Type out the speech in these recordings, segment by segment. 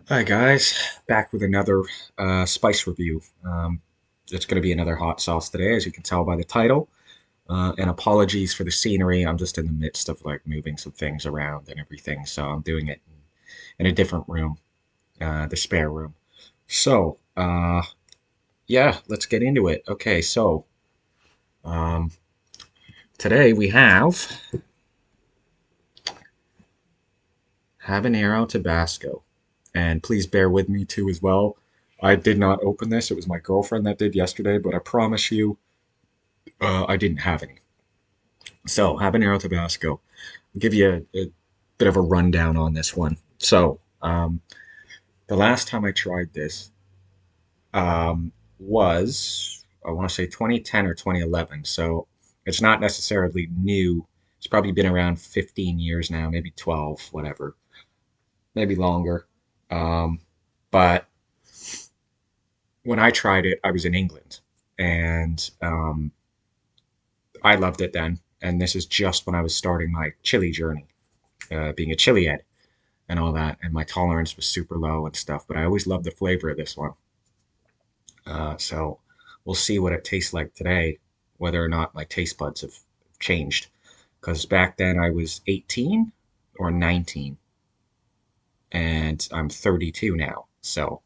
Hi guys, back with another spice review. It's going to be another hot sauce today, as you can tell by the title. And apologies for the scenery. I'm just in the midst of like moving some things around and everything, so I'm doing it in a different room, the spare room. So, yeah, let's get into it. Okay, so um, today we have Habanero Tabasco, and please bear with me too as well. I did not open this. It was my girlfriend that did yesterday, but I promise you I didn't have any. So, habanero Tabasco. I'll give you a bit of a rundown on this one. So, the last time I tried this was, I want to say 2010 or 2011. So, it's not necessarily new. It's probably been around 15 years now, maybe 12, whatever, maybe longer. Um, but when I tried it, I was in England and I loved it then. And this is just when I was starting my chili journey, being a chili head and all that, and my tolerance was super low and stuff. But I always loved the flavor of this one. So we'll see what it tastes like today, whether or not my taste buds have changed. Because back then I was 18 or 19, and I'm 32 now. So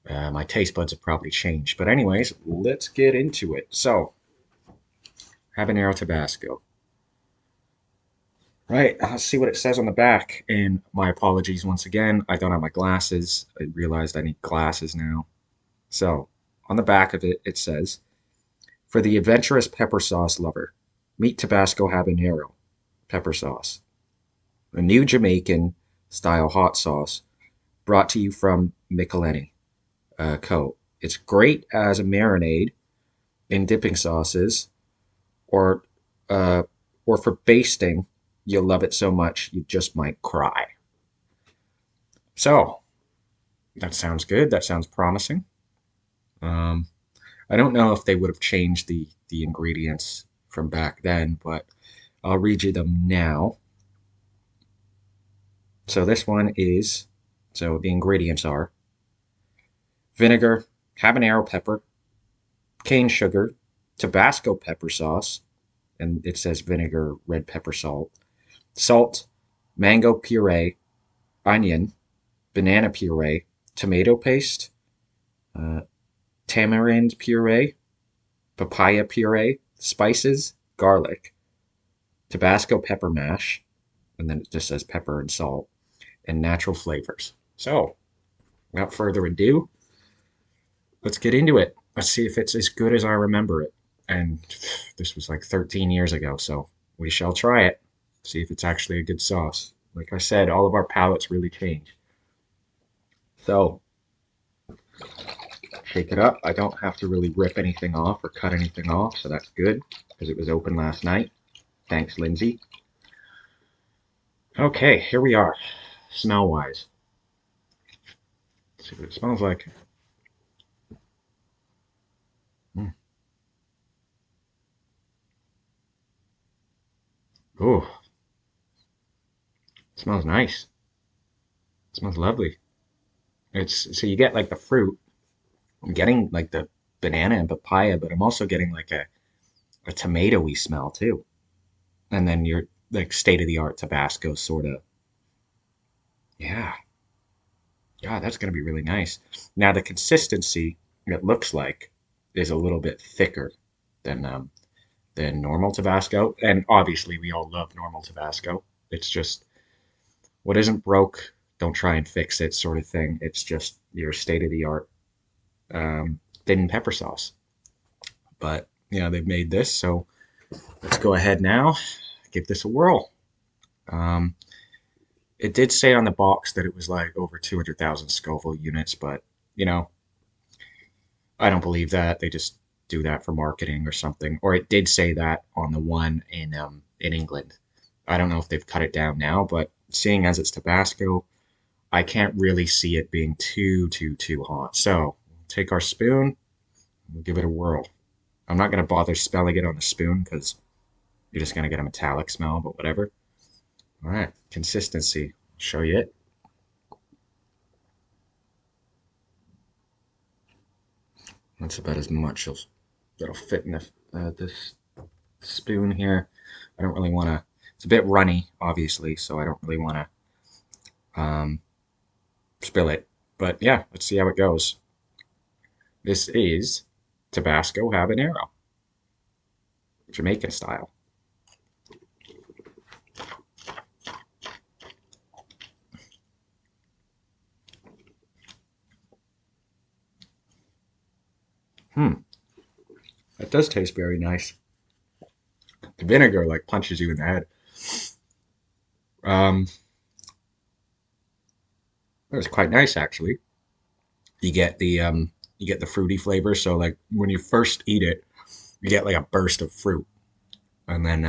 my taste buds have probably changed. But anyways, let's get into it. So habanero Tabasco. Right, let's see what it says on the back. And my apologies once again. I don't have my glasses. I realized I need glasses now. So, on the back of it, it says, for the adventurous pepper sauce lover, meet Tabasco Habanero pepper sauce, a new Jamaican style hot sauce brought to you from Michelin Co. It's great as a marinade in dipping sauces, or uh, or for basting. You'll love it so much you just might cry. So that sounds good. That sounds promising. Um, I don't know if they would have changed the ingredients from back then, but I'll read you them now. So this one is so the ingredients are vinegar, habanero pepper, cane sugar, Tabasco pepper sauce, and it says vinegar, red pepper salt, salt, mango puree, onion, banana puree, tomato paste, uh, tamarind puree, papaya puree, spices, garlic, Tabasco pepper mash, and then it just says pepper and salt, and natural flavors. So, without further ado, let's get into it. Let's see if it's as good as I remember it. And this was like 13 years ago, so we shall try it. See if it's actually a good sauce. Like I said, all of our palates really change. So, shake it up. I don't have to really rip anything off or cut anything off, so that's good because it was open last night. Thanks, Lindsay. Okay, here we are, smell wise. Let's see what it smells like. Mm. Oh, it smells nice. It smells lovely. It's so you get like the fruit. I'm getting like the banana and papaya, but I'm also getting like a tomatoey smell too. And then your like state of the art Tabasco sort of. Yeah, yeah, that's gonna be really nice. Now the consistency, it looks like, is a little bit thicker than um than normal Tabasco. And obviously we all love normal Tabasco. It's just what isn't broke, don't try and fix it sort of thing. It's just your state of the art thin pepper sauce. But you know, they've made this, so let's go ahead now, give this a whirl. Um, it did say on the box that it was like over 200,000 Scoville units, but you know, I don't believe that. They just do that for marketing or something. Or it did say that on the one in England. I don't know if they've cut it down now, but seeing as it's Tabasco, I can't really see it being too hot. So take our spoon, we'll give it a whirl. I'm not going to bother spelling it on the spoon because you're just going to get a metallic smell, but whatever. All right, consistency. Show you it. That's about as much as that'll fit in this spoon here. I don't really want to. It's a bit runny, obviously, so I don't really want to spill it. But yeah, let's see how it goes. This is Tabasco Habanero, Jamaican style. Hmm, that does taste very nice. The vinegar like punches you in the head. Um, it was quite nice actually. You get the fruity flavor. So like when you first eat it, you get like a burst of fruit, and then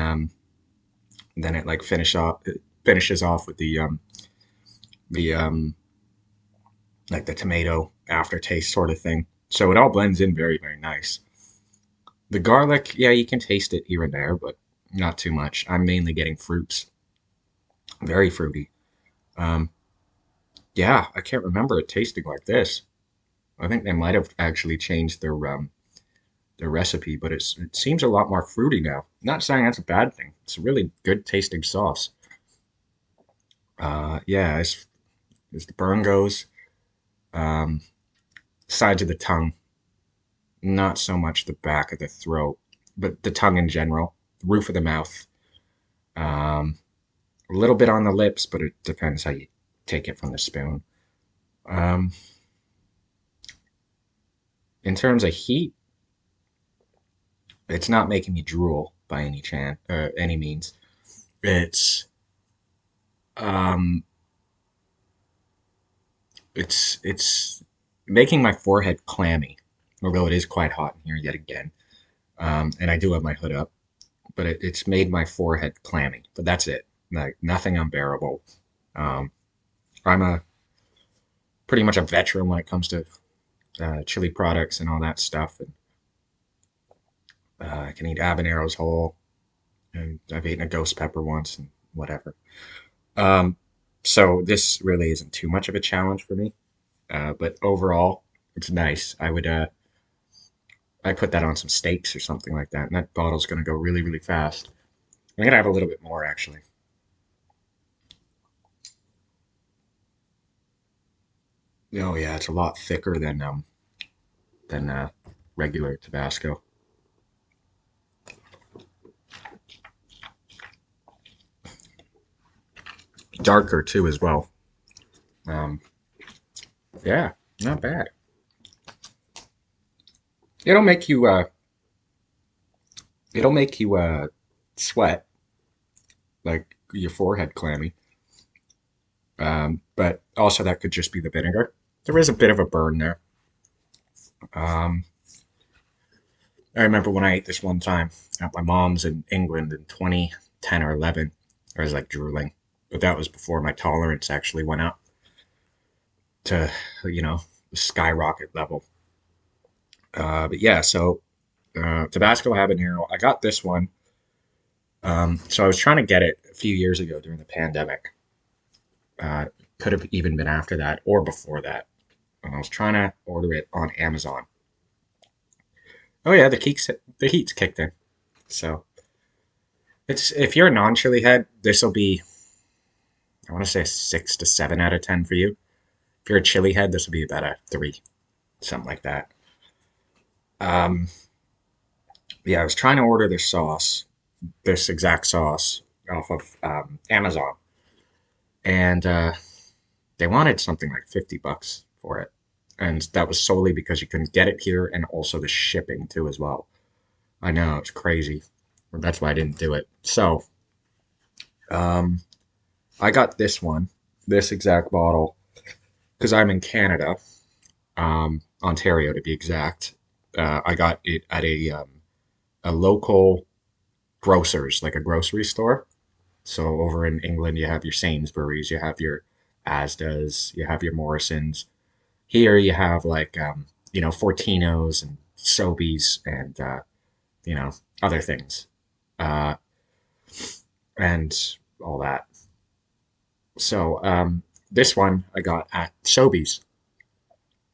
it like it finishes off with the like the tomato aftertaste sort of thing. So it all blends in very nice. The garlic, yeah, you can taste it here and there, but not too much. I'm mainly getting fruits, very fruity. Um, yeah, I can't remember it tasting like this. I think they might have actually changed their recipe, but it seems a lot more fruity now. Not saying that's a bad thing. It's a really good tasting sauce. Yeah, as the burn goes, um, sides of the tongue, not so much the back of the throat, but the tongue in general, the roof of the mouth, um, a little bit on the lips, but it depends how you take it from the spoon. Um, in terms of heat, it's not making me drool by any means. It's um, it's making my forehead clammy, although it is quite hot in here yet again. And I do have my hood up, but it's made my forehead clammy. But that's it. Like nothing unbearable. Um, I'm a pretty much a veteran when it comes to chili products and all that stuff, and I can eat habaneros whole, and I've eaten a ghost pepper once, and whatever. Um, so this really isn't too much of a challenge for me, but overall, it's nice. I put that on some steaks or something like that, and that bottle's going to go really fast. I'm going to have a little bit more actually. Oh yeah, it's a lot thicker than regular Tabasco. Darker too as well. Um, yeah, not bad. It'll make you it'll make you sweat, like your forehead clammy. But also that could just be the vinegar. There is a bit of a burn there. Um, I remember when I ate this one time at my mom's in England in 2010 or 11. I was like drooling, but that was before my tolerance actually went up to you know skyrocket level. But yeah, so Tabasco habanero. I got this one. So I was trying to get it a few years ago during the pandemic. Uh, could have even been after that or before that. And I was trying to order it on Amazon. Oh yeah, the heat's kicked in. So it's if you're a non-chili head, this will be I want to say a 6 to 7 out of 10 for you. If you're a chili head, this will be about a 3, something like that. Um, yeah, I was trying to order this exact sauce off of Amazon, and they wanted something like $50 for it, and that was solely because you couldn't get it here, and also the shipping too as well. I know it's crazy. That's why I didn't do it. So um, I got this exact bottle, because I'm in Canada, Ontario to be exact. I got it at a local grocer's, like a grocery store. So over in England, you have your Sainsbury's, you have your Asda's, you have your Morrisons. Here you have like Fortinos and Sobeys and other things, uh, and all that. So this one I got at Sobeys.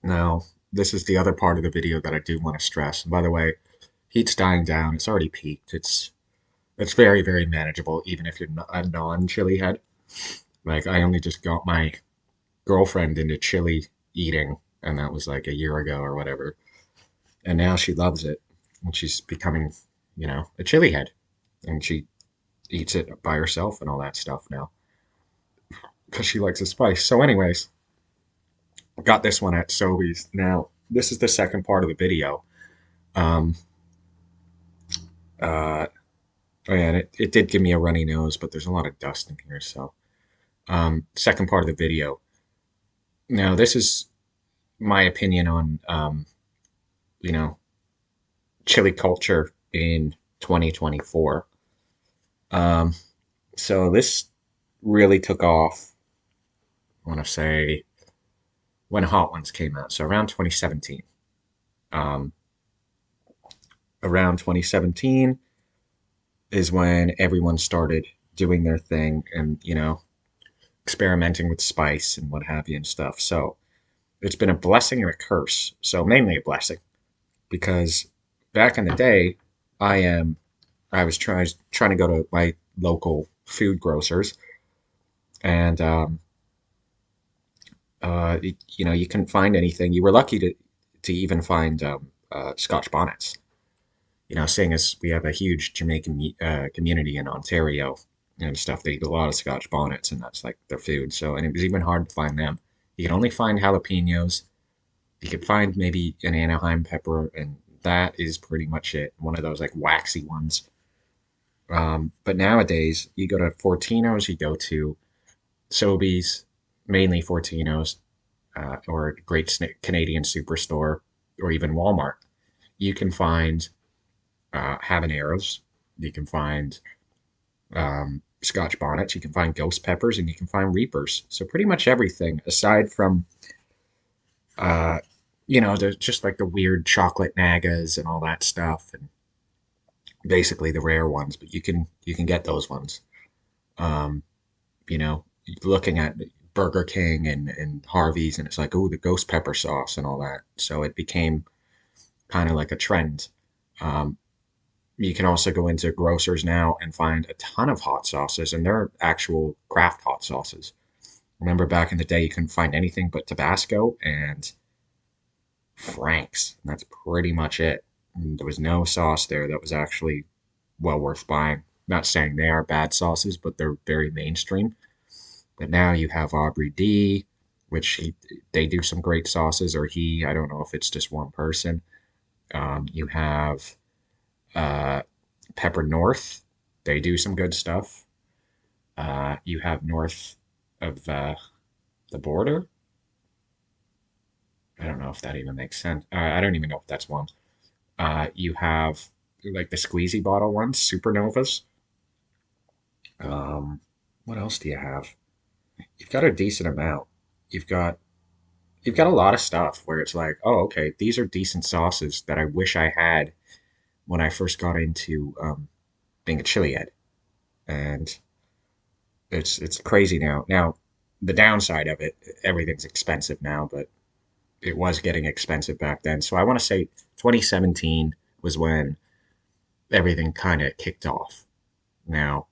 Now this is the other part of the video that I do want to stress. And by the way, heat's dying down. It's already peaked. It's very, very manageable, even if you're a non-chili head. Like I only just got my girlfriend into chili eating, and that was like a year ago or whatever. And now she loves it, and she's becoming, a chili head, and she eats it by herself and all that stuff now because she likes the spice. So, anyways, got this one at Sobeys. Now, this is the second part of the video. Um, uh, oh yeah, and it did give me a runny nose, but there's a lot of dust in here. So, second part of the video. Now, this is my opinion on, you know, chili culture in 2024. Um, so this really took off, I want to say, when Hot Ones came out. So around 2017. Um, Around 2017 is when everyone started doing their thing and, experimenting with spice and what have you and stuff. So it's been a blessing and a curse. So mainly a blessing because back in the day, I am I was trying to go to my local food grocers, and you couldn't find anything. You were lucky to even find Scotch bonnets. Seeing as we have a huge Jamaican community in Ontario and stuff, they eat a lot of Scotch bonnets, and that's like their food. So, and it was even hard to find them. You could only find jalapenos. You could find maybe an Anaheim pepper, and that is pretty much it. One of those like waxy ones. But nowadays, you go to Fortino's, you go to Sobeys, mainly Fortino's, or Great Canadian Superstore, or even Walmart. You can find habaneros, you can find Scotch bonnets, you can find ghost peppers, and you can find reapers. So pretty much everything aside from uh, there's just like the weird chocolate nagas and all that stuff, and basically the rare ones. But you can get those ones. Um, you know, Looking at Burger King and Harvey's, and it's like, oh, the ghost pepper sauce and all that. So it became kind of like a trend. Um, you can also go into grocers now and find a ton of hot sauces, and they're actual craft hot sauces. Remember back in the day, you couldn't find anything but Tabasco and Frank's. And that's pretty much it. And there was no sauce there that was actually well worth buying. Not saying they are bad sauces, but they're very mainstream. But now you have Aubrey D, which they do some great sauces, or he, I don't know if it's just one person. You have uh, Pepper North, they do some good stuff. You have north of the border. I don't know if that even makes sense. I don't even know if that's one. You have like the squeezy bottle ones, Supernovas. Um, what else do you have? You've got a decent amount. You've got you've got a lot of stuff where it's like, oh, okay, these are decent sauces that I wish I had when I first got into being a chili head, and it's crazy now. Now, the downside of it, everything's expensive now, but it was getting expensive back then. So I want to say 2017 was when everything kind of kicked off. Now,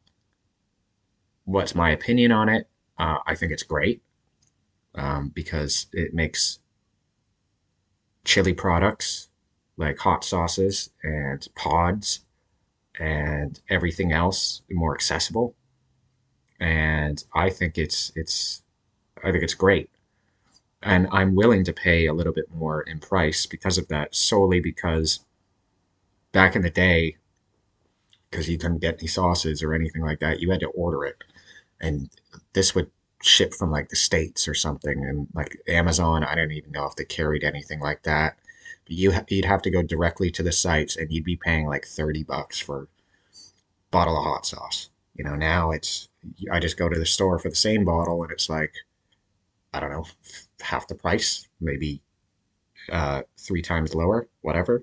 what's my opinion on it? I think it's great because it makes chili products like hot sauces and pods and everything else more accessible. And I think it's great. And I'm willing to pay a little bit more in price because of that, solely because back in the day, because you couldn't get any sauces or anything like that, you had to order it, and this would ship from like the States or something, and like Amazon, I don't even know if they carried anything like that. But you'd have to go directly to the sites, and you'd be paying like $30 for a bottle of hot sauce. Now I just go to the store for the same bottle, and it's like, I don't know, half the price, maybe three times lower, whatever.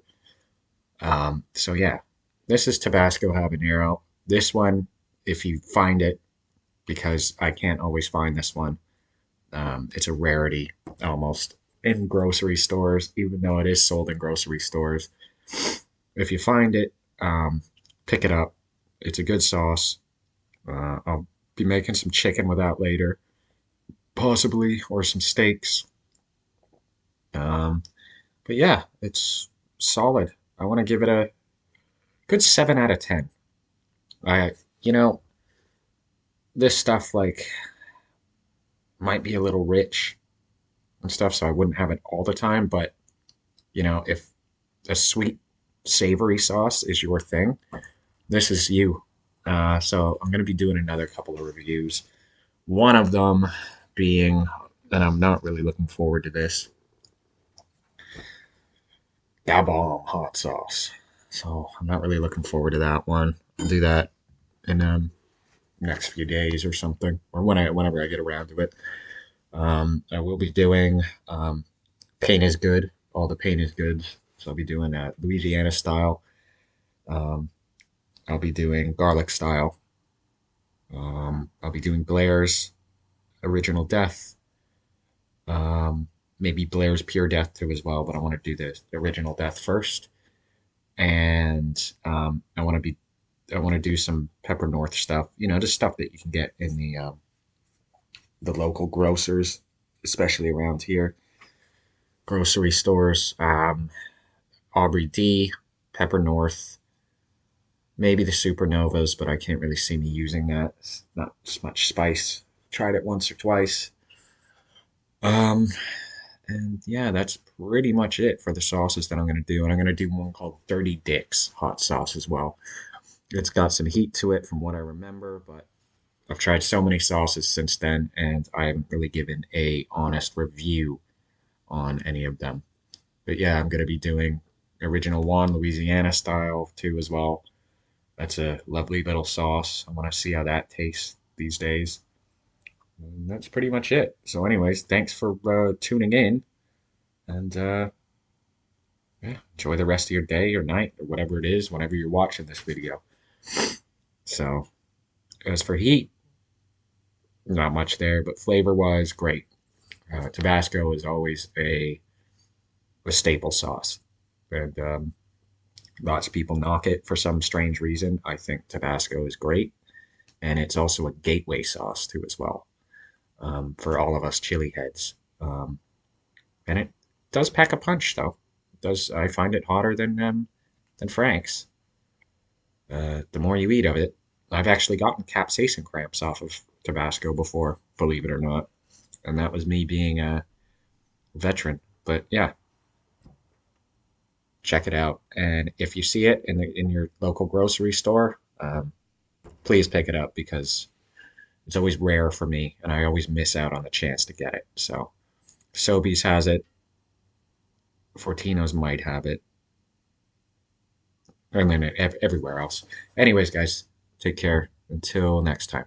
So yeah, this is Tabasco Habanero. This one, if you find it, because I can't always find this one, it's a rarity almost. in grocery stores, even though it is sold in grocery stores. If you find it, um, pick it up. It's a good sauce. I'll be making some chicken with that later, possibly, or some steaks. Um, but yeah, it's solid. I want to give it a good 7 out of 10. I, you know, this stuff like might be a little rich and stuff, so I wouldn't have it all the time. But if a sweet, savory sauce is your thing, this is you. So I'm gonna be doing another couple of reviews. One of them being, and I'm not really looking forward to this, Da Bomb hot sauce. So I'm not really looking forward to that one. I'll do that in next few days or something, or whenever I get around to it. I will be doing pain is good. All the pain is good. So I'll be doing Louisiana style. Um, I'll be doing garlic style. I'll be doing Blair's original death. Um, Maybe Blair's pure death too as well, but I want to do the original death first. And I want to do some Pepper North stuff. Just stuff that you can get in the local grocers, especially around here, grocery stores. Aubrey D, Pepper North, maybe the Supernovas, but I can't really see me using that. It's not as much spice. Tried it once or twice. Um, and yeah, that's pretty much it for the sauces that I'm going to do. And I'm going to do one called Dirty Dick's hot sauce as well. It's got some heat to it from what I remember, but I've tried so many sauces since then, and I haven't really given a honest review on any of them. But yeah, I'm going to be doing original one, Louisiana style too as well. That's a lovely little sauce. I want to see how that tastes these days. And that's pretty much it. So, anyways, thanks for tuning in, and yeah, enjoy the rest of your day or night or whatever it is, whenever you're watching this video. So, as for heat, not much there, but flavor wise, great. Tabasco is always a staple sauce, and lots of people knock it for some strange reason. I think Tabasco is great, and it's also a gateway sauce too as well, for all of us chili heads. Um, and it does pack a punch, though. It does I find it hotter than Frank's. The more you eat of it, I've actually gotten capsaicin cramps off of Tabasco before, believe it or not, and that was me being a veteran. But yeah, check it out, and if you see it in your local grocery store, please pick it up because it's always rare for me, and I always miss out on the chance to get it. So Sobeys has it, Fortino's might have it, and then everywhere else. Anyways, guys, take care. Until next time.